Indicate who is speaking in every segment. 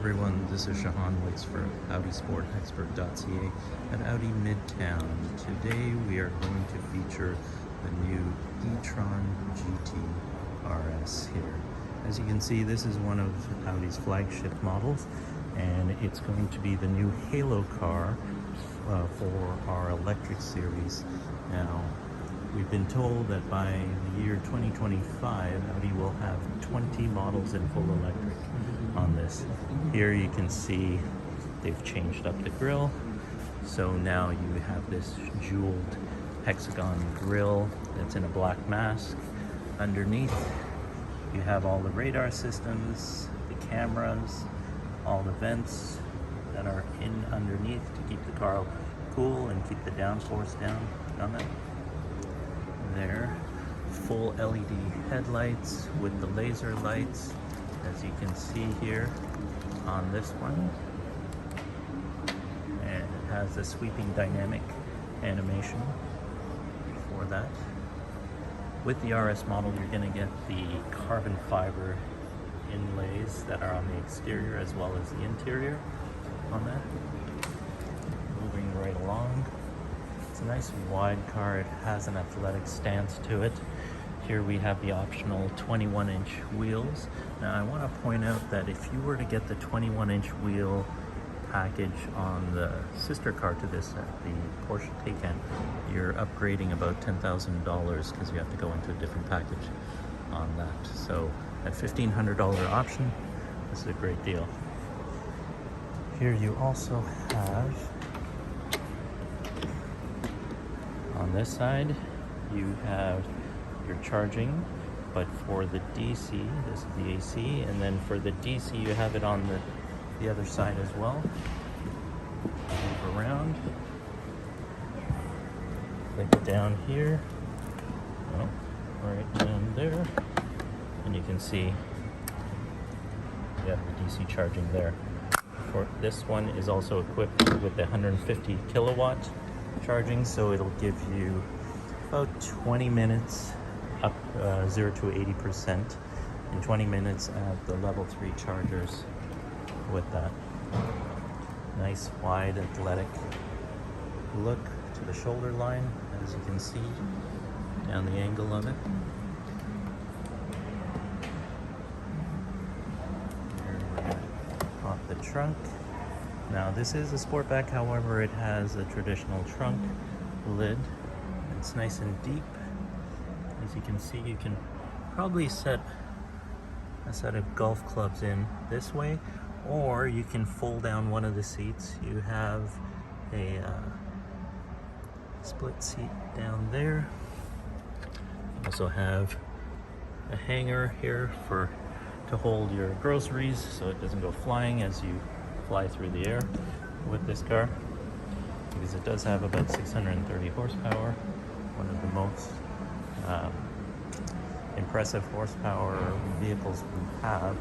Speaker 1: everyone, this is Shahan Wicks for AudiSportExpert.ca at Audi Midtown. Today we are going to feature the new e-tron GT RS here. As you can see, this is one of Audi's flagship models, and it's going to be the new halo car for our electric series. Now, we've been told that by the year 2025, Audi will have 20 models in full electric on this. Here you can see they've changed up the grille. So now you have this jeweled hexagon grille that's in a black mask. Underneath, you have all the radar systems, the cameras, all the vents that are in underneath to keep the car cool and keep the downforce down on it. There, full LED headlights with the laser lights, as you can see here on this one, and it has a sweeping dynamic animation for that. With the RS model, you're going to get the carbon fiber inlays that are on the exterior as well as the interior on that. Moving right along. It's a nice wide car. It has an athletic stance to it. Here we have the optional 21-inch wheels. Now I want to point out that if you were to get the 21-inch wheel package on the sister car to this, the Porsche Taycan, you're upgrading about $10,000 because you have to go into a different package on that. So at $1,500 option, this is a great deal. Here you also have, on this side, you have your charging, but for the DC, this is the AC, and then for the DC, you have it on the other side as well. Move around, click down here, right down there, and you can see you have the DC charging there. For this one is also equipped with the 150 kilowatt charging, so it'll give you about 20 minutes up 0 to 80% in 20 minutes at the level 3 chargers with that. Nice wide athletic look to the shoulder line, as you can see down the angle of it. Here we're going to pop the trunk. Now this is a Sportback, however it has a traditional trunk lid. It's nice and deep. As you can see, you can probably set a set of golf clubs in this way, or you can fold down one of the seats. You have a split seat down there. You also have a hanger here to hold your groceries so it doesn't go flying as you fly through the air with this car, because it does have about 630 horsepower, one of the most impressive horsepower vehicles we have,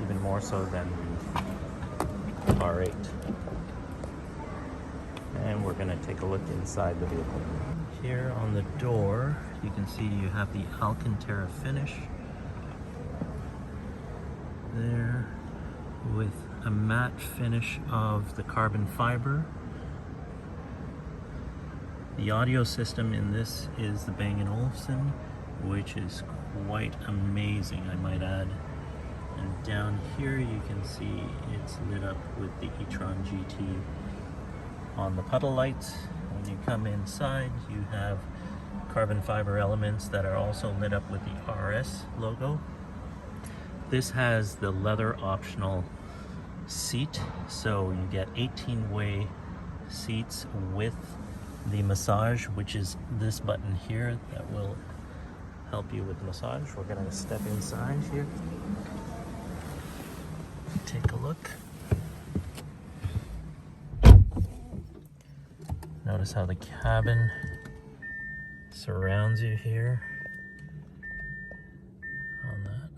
Speaker 1: even more so than the R8. And we're going to take a look inside the vehicle. Here on the door, you can see you have the Alcantara finish there, with a matte finish of the carbon fiber. The audio system in this is the Bang & Olufsen, which is quite amazing, I might add. And down here you can see it's lit up with the e-tron GT on the puddle lights. When you come inside, you have carbon fiber elements that are also lit up with the RS logo. This has the leather optional seat, so you get 18-way seats with the massage, which is this button here that will help you with massage. We're going to step inside here, take a look. Notice how the cabin surrounds you here on that.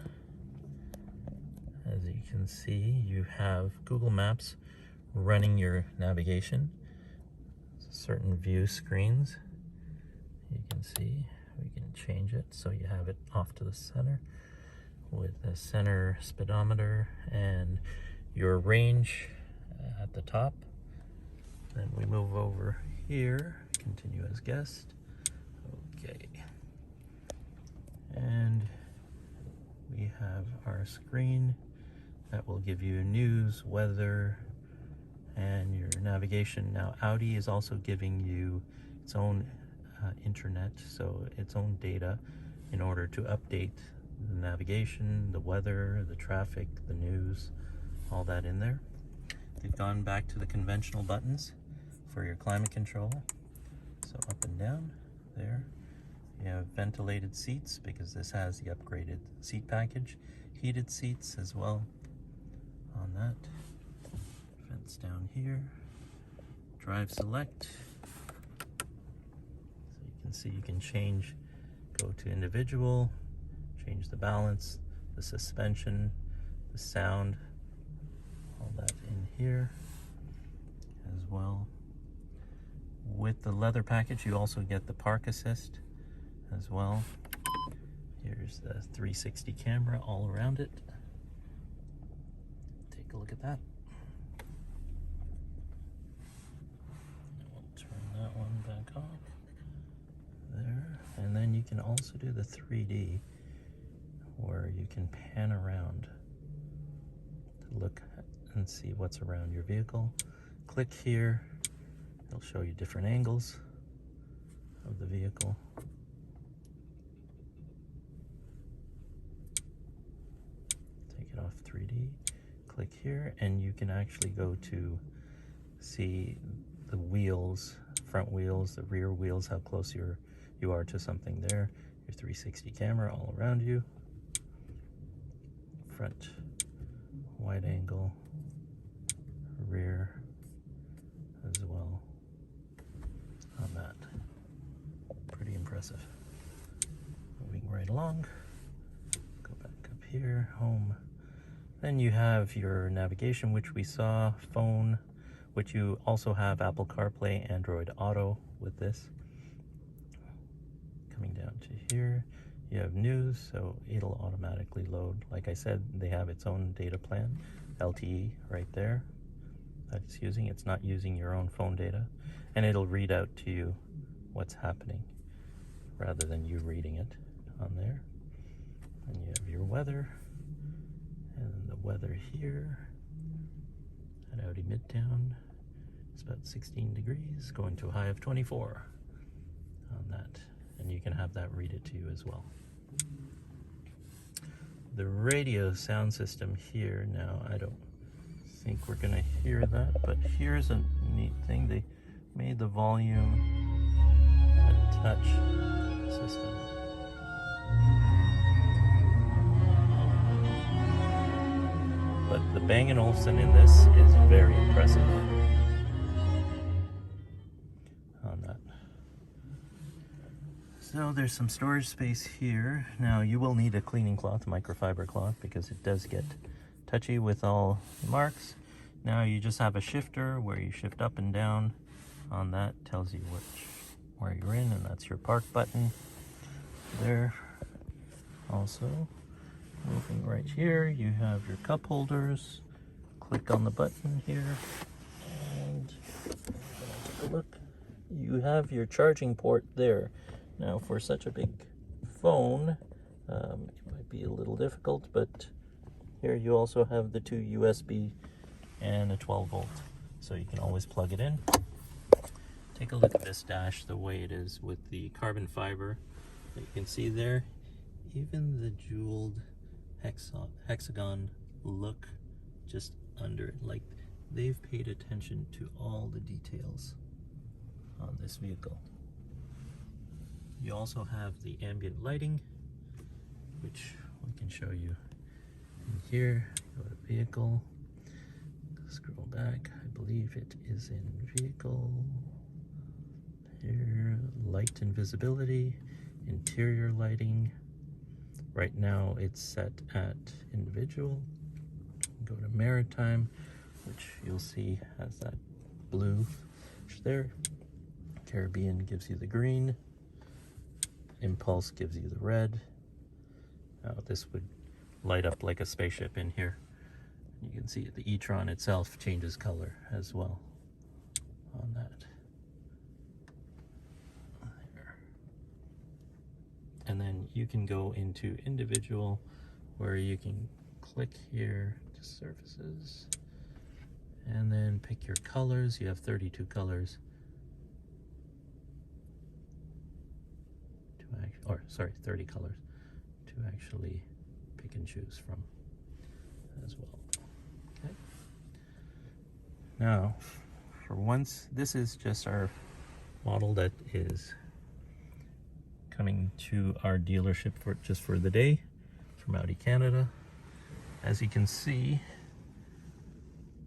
Speaker 1: As you can see, you have Google Maps running your navigation. Certain view screens, you can see we can change it so you have it off to the center with a center speedometer, and your range at the top. Then we move over here, continue as guest. Okay. And we have our screen that will give you news, weather, and your navigation. Now Audi is also giving you its own internet, so its own data in order to update the navigation, the weather, the traffic, the news, all that in there. They've gone back to the conventional buttons for your climate control. So up and down there. You have ventilated seats because this has the upgraded seat package. Heated seats as well on that. Vents down here. Drive select. So you can see you can change, go to individual, change the balance, the suspension, the sound, all that in here as well. With the leather package, you also get the park assist as well. Here's the 360 camera all around it. Take a look at that. We'll turn that one back off. There. And then you can also do the 3D, where you can pan around to look and see what's around your vehicle. Click here. It'll show you different angles of the vehicle. Take it off 3D. Click here, and you can actually go to see the wheels, front wheels, the rear wheels, how close you are to something there. Your 360 camera all around you. Front, wide angle, rear as well on that. Pretty impressive. Moving right along. Go back up here, home. Then you have your navigation, which we saw, phone, which you also have Apple CarPlay, Android Auto with this. Coming down to here, you have news, so it'll automatically load. Like I said, they have its own data plan, LTE right there that it's using. It's not using your own phone data, and it'll read out to you what's happening rather than you reading it on there. And you have your weather, and the weather here at Audi Midtown is about 16 degrees, going to a high of 24 on that. And you can have that read it to you as well. The radio sound system here, now I don't think we're gonna hear that, but here's a neat thing. They made the volume a touch system. But the Bang & Olufsen in this is very impressive on that. So there's some storage space here. Now you will need a cleaning cloth, microfiber cloth, because it does get touchy with all marks. Now you just have a shifter where you shift up and down on that. Tells you where you're in, and that's your park button there. Also, moving right here, you have your cup holders. Click on the button here, and take a look. You have your charging port there. Now for such a big phone, it might be a little difficult, but here you also have the two USB and a 12 volt, so you can always plug it in. Take a look at this dash, the way it is with the carbon fiber that you can see there. Even the jeweled hexagon look just under it, like they've paid attention to all the details on this vehicle. You also have the ambient lighting, which we can show you in here. Go to vehicle, scroll back. I believe it is in vehicle. Here, light and visibility, interior lighting. Right now it's set at individual. Go to maritime, which you'll see has that blue there. Caribbean gives you the green. Impulse gives you the red. Now this would light up like a spaceship in here. You can see the e-tron itself changes color as well on that. There. And then you can go into individual where you can click here to surfaces and then pick your colors. You have 32 colors to or sorry, 30 colors to actually pick and choose from as well. Okay. Now, for once, this is just our model that is coming to our dealership for just for the day from Audi Canada. As you can see,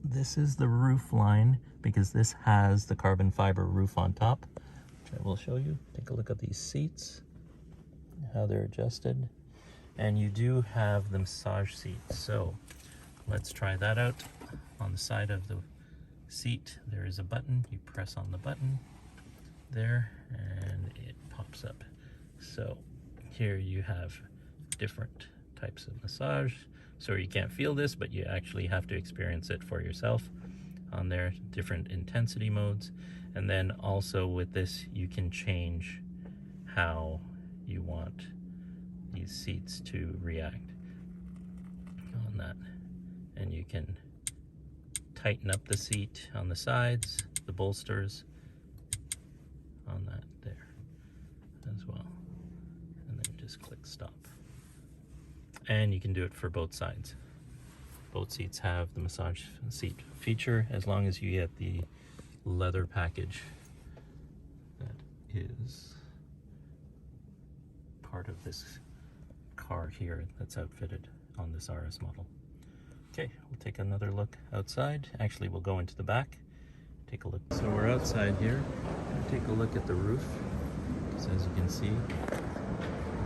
Speaker 1: this is the roof line because this has the carbon fiber roof on top, which I will show you. Take a look at these seats, how they're adjusted, and you do have the massage seats. So let's try that out. On the side of the seat, there is a button. You press on the button there and it pops up. So here you have different types of massage. So you can't feel this, but you actually have to experience it for yourself on there, different intensity modes. And then also with this, you can change how you want these seats to react on that. And you can tighten up the seat on the sides, the bolsters on that there as well. And then just click stop. And you can do it for both sides. Both seats have the massage seat feature as long as you get the leather package that is part of this car here that's outfitted on this RS model. Okay, we'll take another look outside. Actually, we'll go into the back, take a look. So we're outside here. Take a look at the roof. So as you can see,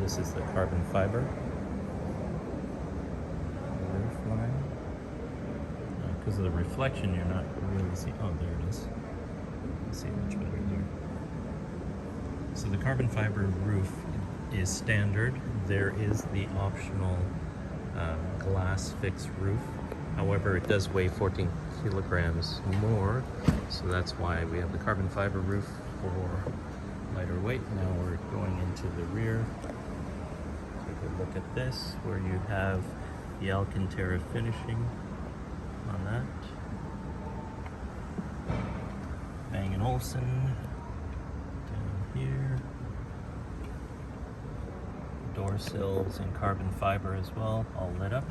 Speaker 1: this is the carbon fiber roof line. Because of the reflection, you're not really seeing. Oh, there it is. You can see much better there. So the carbon fiber roof is standard. There is the optional glass fixed roof. However, it does weigh 14 kilograms more, so that's why we have the carbon fiber roof for lighter weight. Now we're going into the rear. Take a look at this, where you have the Alcantara finishing on that. Bang & Olufsen down here. Door sills in carbon fiber as well, all lit up.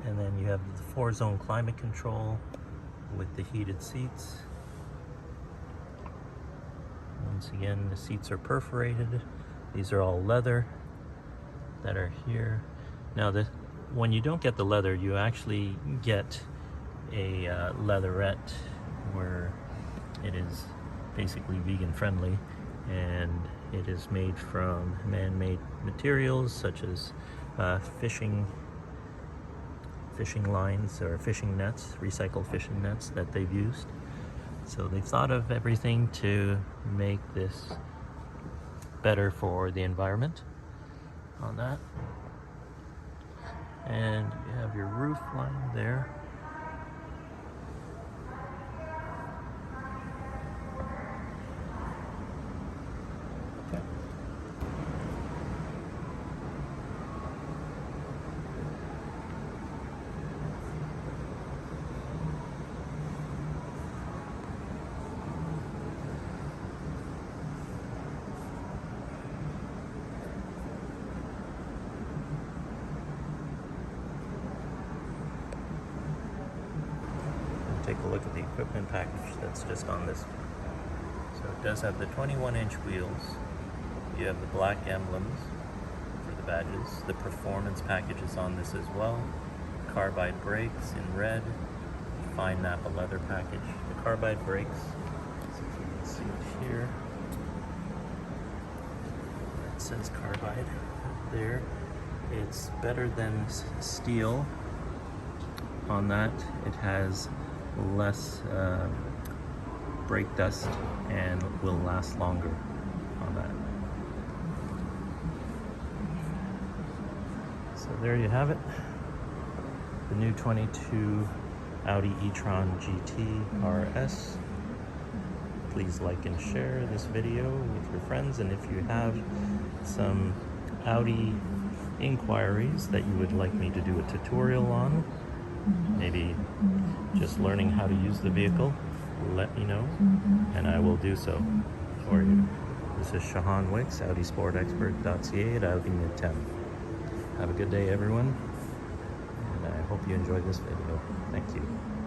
Speaker 1: And then you have the 4-zone climate control with the heated seats. Once again, the seats are perforated. These are all leather that are here. Now, when you don't get the leather, you actually get a leatherette where it is basically vegan friendly, and it is made from man-made materials such as fishing lines or fishing nets, recycled fishing nets that they've used. So they've thought of everything to make this better for the environment on that. And you have your roof line there. Okay. Take a look at the equipment package that's just on this. So it does have the 21-inch wheels. You have the black emblems for the badges. The performance package is on this as well. Carbide brakes in red. Fine Napa leather package. The Carbide brakes, so if you can see it here, it says Carbide there. It's better than steel on that. It has less brake dust and will last longer on that. So So there you have it. The new 22 Audi e-tron GT RS. Please like and share this video with your friends, and if you have some Audi inquiries that you would like me to do a tutorial on, maybe just learning how to use the vehicle, let me know and I will do so for you. This is Shahan Wicks, AudiSportExpert.ca at Audi Midtown. Have a good day, everyone, and I hope you enjoyed this video. Thank you.